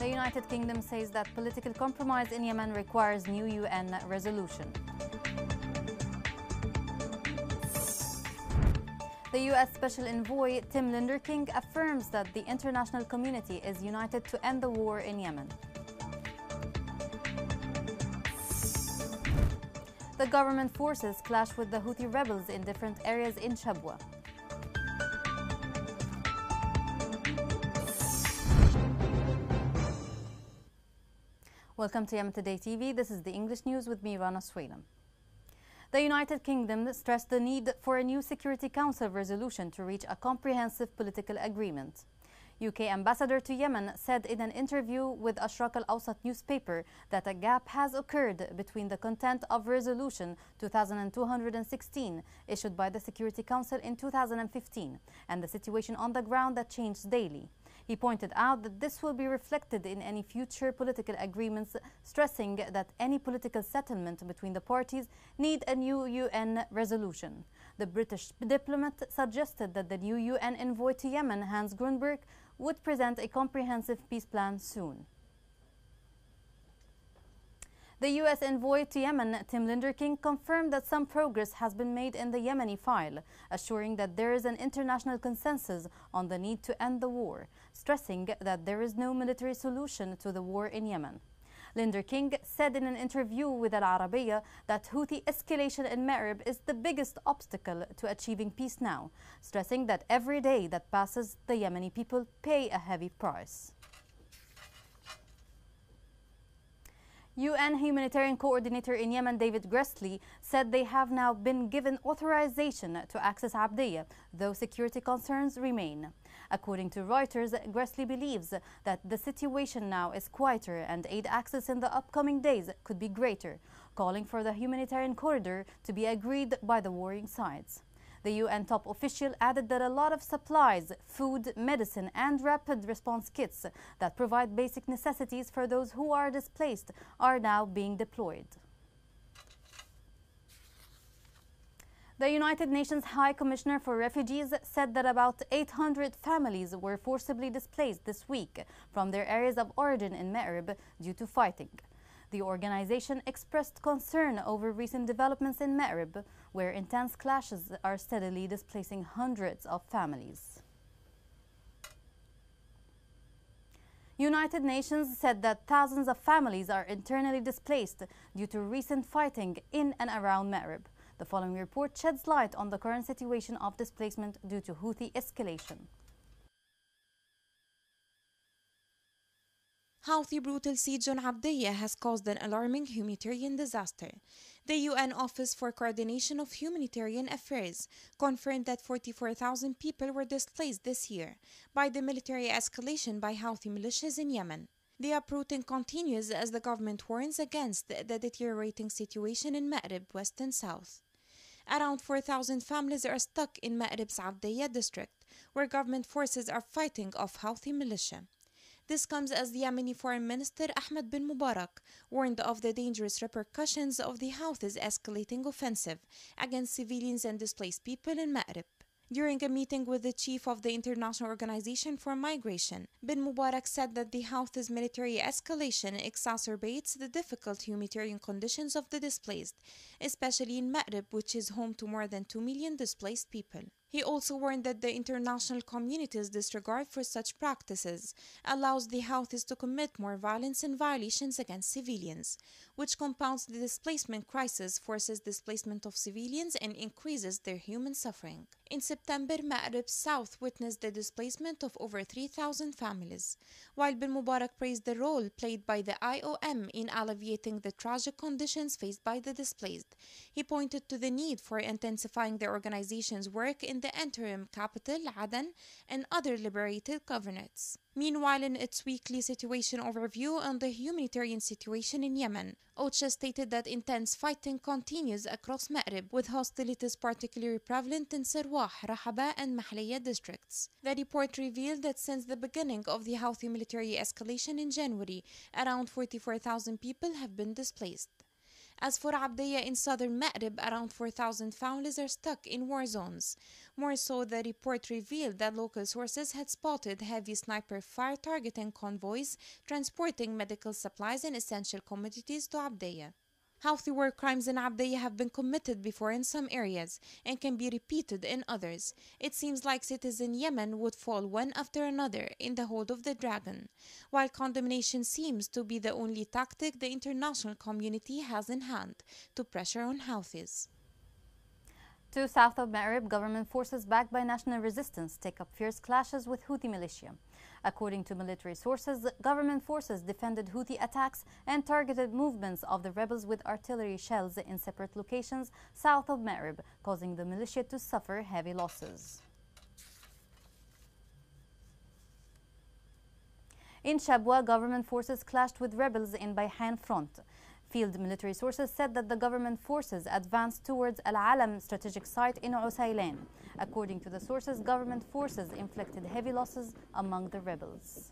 The United Kingdom says that political compromise in Yemen requires new UN resolution. The U.S. Special Envoy Tim Linderking affirms that the international community is united to end the war in Yemen. The government forces clash with the Houthi rebels in different areas in Shabwa. Welcome to Yemen Today TV. This is the English news with me, Rana Swaylam. The United Kingdom stressed the need for a new Security Council resolution to reach a comprehensive political agreement. UK Ambassador to Yemen said in an interview with Ashraq Al-Awsat newspaper that a gap has occurred between the content of Resolution 2216 issued by the Security Council in 2015 and the situation on the ground that changed daily. He pointed out that this will be reflected in any future political agreements, stressing that any political settlement between the parties need a new UN resolution. The British diplomat suggested that the new UN envoy to Yemen, Hans Grunberg, would present a comprehensive peace plan soon. The U.S. envoy to Yemen, Tim Linderking, confirmed that some progress has been made in the Yemeni file, assuring that there is an international consensus on the need to end the war, stressing that there is no military solution to the war in Yemen. Linderking said in an interview with Al Arabiya that Houthi escalation in Ma'rib is the biggest obstacle to achieving peace now, stressing that every day that passes, the Yemeni people pay a heavy price. UN Humanitarian Coordinator in Yemen, David Gressly, said they have now been given authorization to access Abdiyah, though security concerns remain. According to Reuters, Gressly believes that the situation now is quieter and aid access in the upcoming days could be greater, calling for the humanitarian corridor to be agreed by the warring sides. The UN top official added that a lot of supplies, food, medicine and rapid response kits that provide basic necessities for those who are displaced are now being deployed. The United Nations High Commissioner for Refugees said that about 800 families were forcibly displaced this week from their areas of origin in Ma'rib due to fighting. The organization expressed concern over recent developments in Ma'rib, where intense clashes are steadily displacing hundreds of families. United Nations said that thousands of families are internally displaced due to recent fighting in and around Ma'rib. The following report sheds light on the current situation of displacement due to Houthi escalation. Houthi brutal siege on Abdiyah has caused an alarming humanitarian disaster. The UN Office for Coordination of Humanitarian Affairs confirmed that 44,000 people were displaced this year by the military escalation by Houthi militias in Yemen. The uprooting continues as the government warns against the deteriorating situation in Ma'rib, west and south. Around 4,000 families are stuck in Ma'rib's Abdiyah district, where government forces are fighting off Houthi militia. This comes as the Yemeni Foreign Minister Ahmed bin Mubarak warned of the dangerous repercussions of the Houthis' escalating offensive against civilians and displaced people in Ma'rib. During a meeting with the chief of the International Organization for Migration, bin Mubarak said that the Houthis' military escalation exacerbates the difficult humanitarian conditions of the displaced, especially in Ma'rib, which is home to more than 2 million displaced people. He also warned that the international community's disregard for such practices allows the Houthis to commit more violence and violations against civilians, which compounds the displacement crisis, forces displacement of civilians, and increases their human suffering. In September, Ma'rib's south witnessed the displacement of over 3,000 families. While bin Mubarak praised the role played by the IOM in alleviating the tragic conditions faced by the displaced, he pointed to the need for intensifying the organization's work in the interim capital, Aden, and other liberated governorates. Meanwhile, in its weekly situation overview on the humanitarian situation in Yemen, OCHA stated that intense fighting continues across Ma'rib, with hostilities particularly prevalent in Sirwah, Rahaba, and Mahliya districts. The report revealed that since the beginning of the Houthi military escalation in January, around 44,000 people have been displaced. As for Abdiyah in southern Ma'rib, around 4,000 families are stuck in war zones. More so, the report revealed that local sources had spotted heavy sniper fire targeting convoys transporting medical supplies and essential commodities to Abdiyah. Healthy war crimes in Abdiyah have been committed before in some areas and can be repeated in others. It seems like cities in Yemen would fall one after another in the hold of the dragon. While condemnation seems to be the only tactic the international community has in hand to pressure on Houthis. To south of Ma'rib, government forces backed by national resistance take up fierce clashes with Houthi militia. According to military sources, government forces defended Houthi attacks and targeted movements of the rebels with artillery shells in separate locations south of Ma'rib, causing the militia to suffer heavy losses. In Shabwa, government forces clashed with rebels in Bayhan front. Field military sources said that the government forces advanced towards Al-Alam strategic site in Usaylan. According to the sources, government forces inflicted heavy losses among the rebels.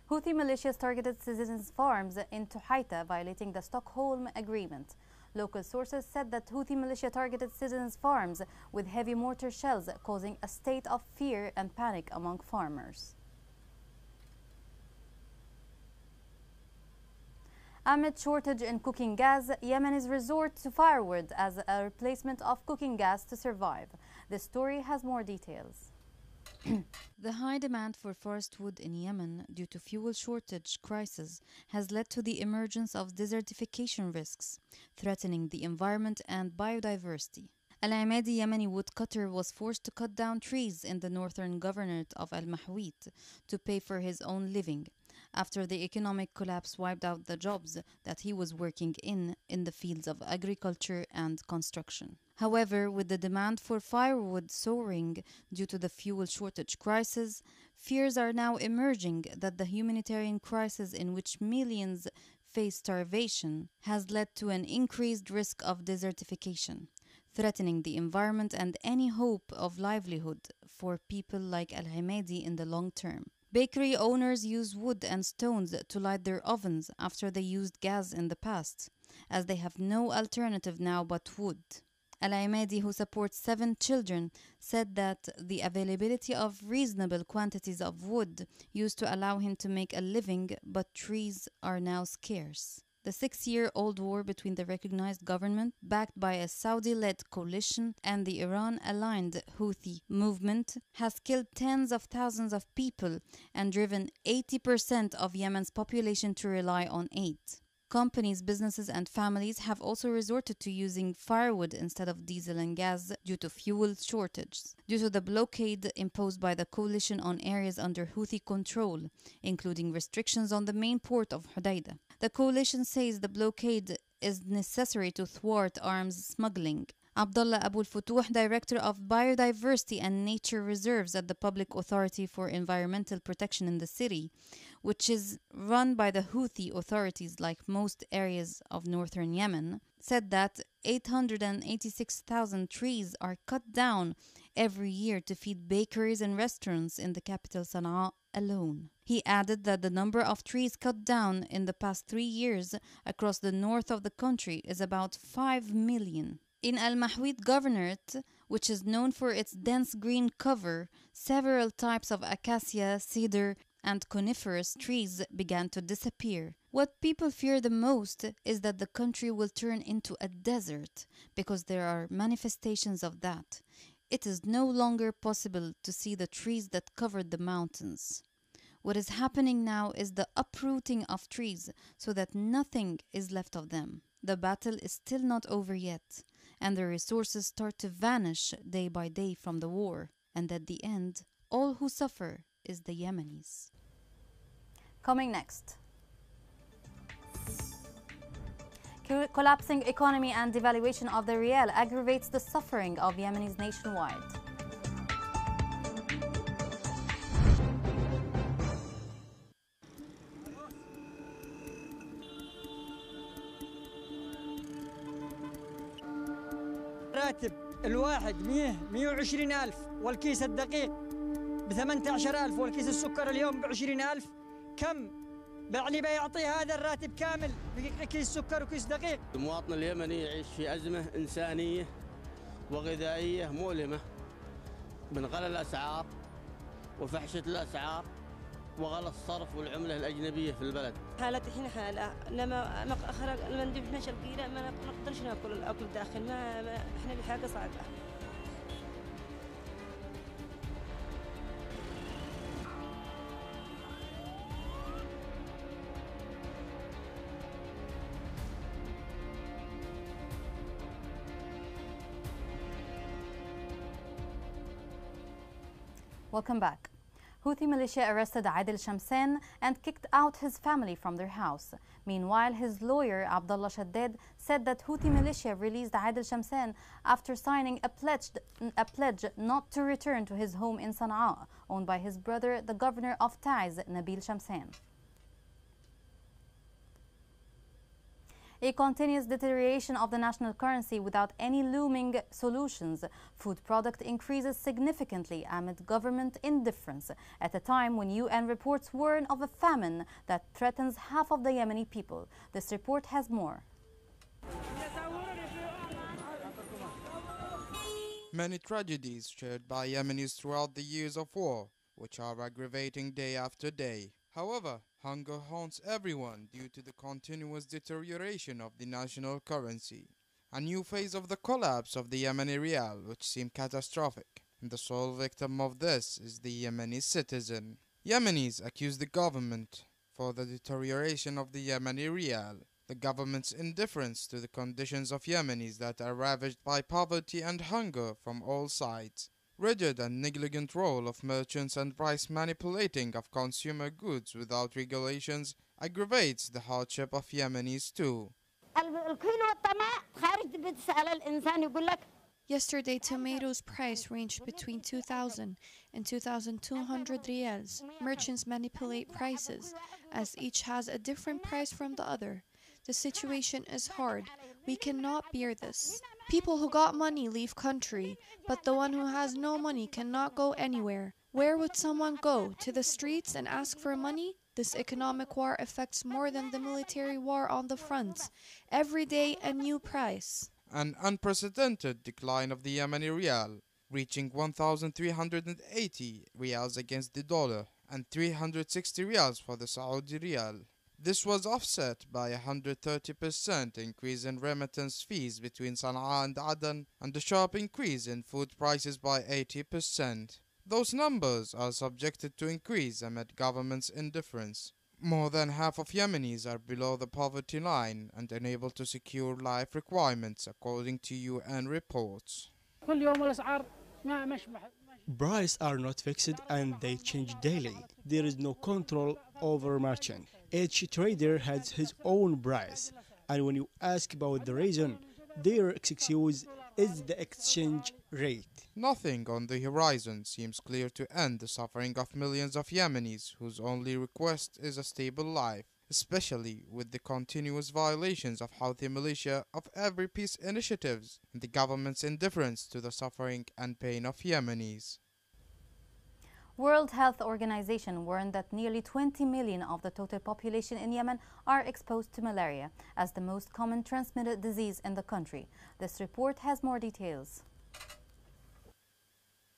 Houthi militias targeted citizens' farms in Tuhaita, violating the Stockholm Agreement. Local sources said that Houthi militia targeted citizens' farms with heavy mortar shells, causing a state of fear and panic among farmers. Amid shortage in cooking gas, Yemenis resort to firewood as a replacement of cooking gas to survive. This story has more details. The high demand for forest wood in Yemen due to fuel shortage crisis has led to the emergence of desertification risks, threatening the environment and biodiversity. Al-Imadi Yemeni woodcutter was forced to cut down trees in the northern governorate of Al-Mahwit to pay for his own living, after the economic collapse wiped out the jobs that he was working in the fields of agriculture and construction. However, with the demand for firewood soaring due to the fuel shortage crisis, fears are now emerging that the humanitarian crisis in which millions face starvation has led to an increased risk of desertification, threatening the environment and any hope of livelihood for people like Al-Imadi in the long term. Bakery owners use wood and stones to light their ovens after they used gas in the past, as they have no alternative now but wood. Al-Imadi, who supports 7 children, said that the availability of reasonable quantities of wood used to allow him to make a living, but trees are now scarce. The 6-year-old war between the recognized government, backed by a Saudi-led coalition, and the Iran-aligned Houthi movement has killed tens of thousands of people and driven 80% of Yemen's population to rely on aid. Companies, businesses, and families have also resorted to using firewood instead of diesel and gas due to fuel shortages, due to the blockade imposed by the coalition on areas under Houthi control, including restrictions on the main port of Hodeidah. The coalition says the blockade is necessary to thwart arms smuggling. Abdullah Abu al-Futuh, Director of Biodiversity and Nature Reserves at the Public Authority for Environmental Protection in the city, which is run by the Houthi authorities like most areas of northern Yemen, said that 886,000 trees are cut down every year to feed bakeries and restaurants in the capital Sana'a alone. He added that the number of trees cut down in the past 3 years across the north of the country is about 5 million. In Al-Mahwit Governorate, which is known for its dense green cover, several types of acacia, cedar, and coniferous trees began to disappear. What people fear the most is that the country will turn into a desert, because there are manifestations of that. It is no longer possible to see the trees that covered the mountains. What is happening now is the uprooting of trees so that nothing is left of them. The battle is still not over yet, and the resources start to vanish day by day from the war. And at the end, all who suffer is the Yemenis. Coming next. Collapsing economy and devaluation of the rial aggravates the suffering of Yemenis nationwide. راتب الواحد 120,000 والكيس الدقيق ب18,000 والكيس السكر اليوم ب20,000. كم يعني بيعطي هذا الراتب كامل كيس سكر وكيس دقيق؟ المواطن اليمني يعيش في أزمة إنسانية وغذائية مؤلمة من غلاء الأسعار وفحشة الأسعار وغلاء الصرف والعملة الأجنبية في البلد. حالة الحين حالة لما ندفنش القيلة ما نقدرش ناكل الأكل الداخل ما احنا بحاجة صعبة. Welcome back. Houthi militia arrested Adil Shamsen and kicked out his family from their house. Meanwhile, his lawyer, Abdullah Shaddad, said that Houthi militia released Adil Shamsen after signing a pledge not to return to his home in Sana'a, owned by his brother, the governor of Taiz, Nabil Shamsen. A continuous deterioration of the national currency without any looming solutions. Food product increases significantly amid government indifference at a time when UN reports warn of a famine that threatens half of the Yemeni people. This report has more. Many tragedies shared by Yemenis throughout the years of war, which are aggravating day after day. However, hunger haunts everyone due to the continuous deterioration of the national currency. A new phase of the collapse of the Yemeni Rial, which seemed catastrophic. And the sole victim of this is the Yemeni citizen. Yemenis accuse the government for the deterioration of the Yemeni Rial, the government's indifference to the conditions of Yemenis that are ravaged by poverty and hunger from all sides. Rigid and negligent role of merchants and price manipulating of consumer goods without regulations aggravates the hardship of Yemenis too. Yesterday, tomatoes price ranged between 2,000 and 2,200 riyals. Merchants manipulate prices, as each has a different price from the other. The situation is hard. We cannot bear this. People who got money leave country, but the one who has no money cannot go anywhere. Where would someone go? To the streets and ask for money? This economic war affects more than the military war on the fronts. Every day a new price. An unprecedented decline of the Yemeni Rial, reaching 1,380 Rials against the dollar and 360 Rials for the Saudi Rial. This was offset by a 130% increase in remittance fees between Sana'a and Aden and a sharp increase in food prices by 80%. Those numbers are subjected to increase amid government's indifference. More than half of Yemenis are below the poverty line and unable to secure life requirements, according to UN reports. Prices are not fixed and they change daily. There is no control over merchant. Each trader has his own price, and when you ask about the reason, their excuse is the exchange rate. Nothing on the horizon seems clear to end the suffering of millions of Yemenis whose only request is a stable life, especially with the continuous violations of Houthi militia of every peace initiatives and the government's indifference to the suffering and pain of Yemenis. World Health Organization warned that nearly 20 million of the total population in Yemen are exposed to malaria as the most common transmitted disease in the country. This report has more details.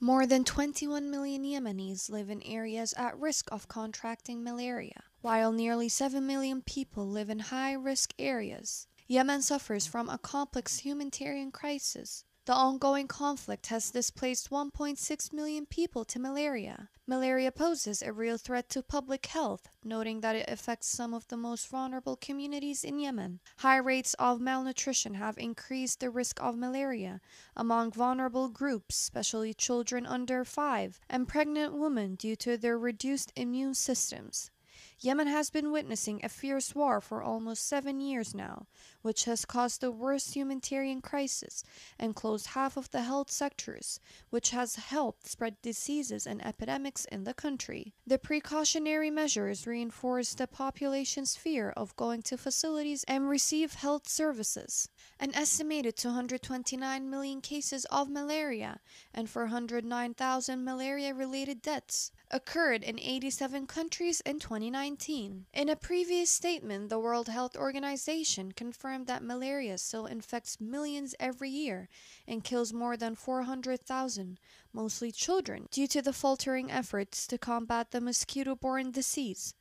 More than 21 million Yemenis live in areas at risk of contracting malaria, while nearly 7 million people live in high-risk areas. Yemen suffers from a complex humanitarian crisis. The ongoing conflict has displaced 1.6 million people to malaria. Malaria poses a real threat to public health, noting that it affects some of the most vulnerable communities in Yemen. High rates of malnutrition have increased the risk of malaria among vulnerable groups, especially children under 5 and pregnant women due to their reduced immune systems. Yemen has been witnessing a fierce war for almost 7 years now, which has caused the worst humanitarian crisis and closed half of the health sectors, which has helped spread diseases and epidemics in the country. The precautionary measures reinforce the population's fear of going to facilities and receive health services. An estimated 229 million cases of malaria and 409,000 malaria-related deaths occurred in 87 countries in 2019. In a previous statement, the World Health Organization confirmed that malaria still infects millions every year and kills more than 400,000, mostly children, due to the faltering efforts to combat the mosquito-borne disease.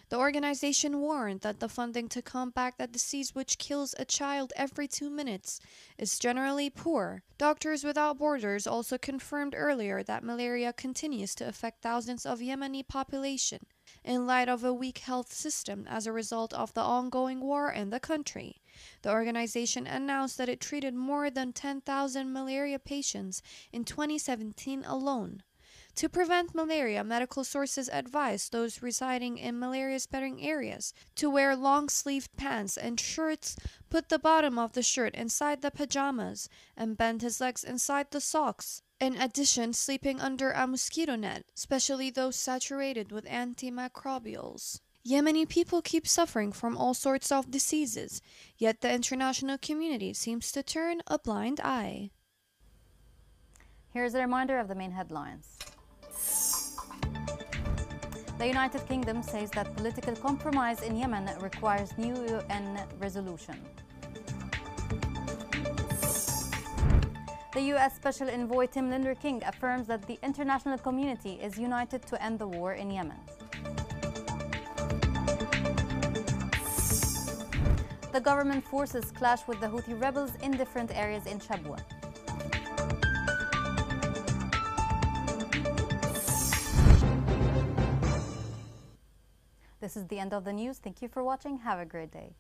The organization warned that the funding to combat the disease, which kills a child every 2 minutes, is generally poor. Doctors Without Borders also confirmed earlier that malaria continues to affect thousands of Yemeni population in light of a weak health system as a result of the ongoing war in the country. The organization announced that it treated more than 10,000 malaria patients in 2017 alone. To prevent malaria, medical sources advise those residing in malaria-spreading areas to wear long-sleeved pants and shirts, put the bottom of the shirt inside the pajamas, and bend his legs inside the socks. In addition, sleeping under a mosquito net, especially those saturated with antimicrobials. Yemeni people keep suffering from all sorts of diseases, yet the international community seems to turn a blind eye. Here's a reminder of the main headlines. The United Kingdom says that political compromise in Yemen requires new UN resolution. The U.S. Special Envoy Tim Linder-King affirms that the international community is united to end the war in Yemen. The government forces clash with the Houthi rebels in different areas in Shabwa. This is the end of the news. Thank you for watching. Have a great day.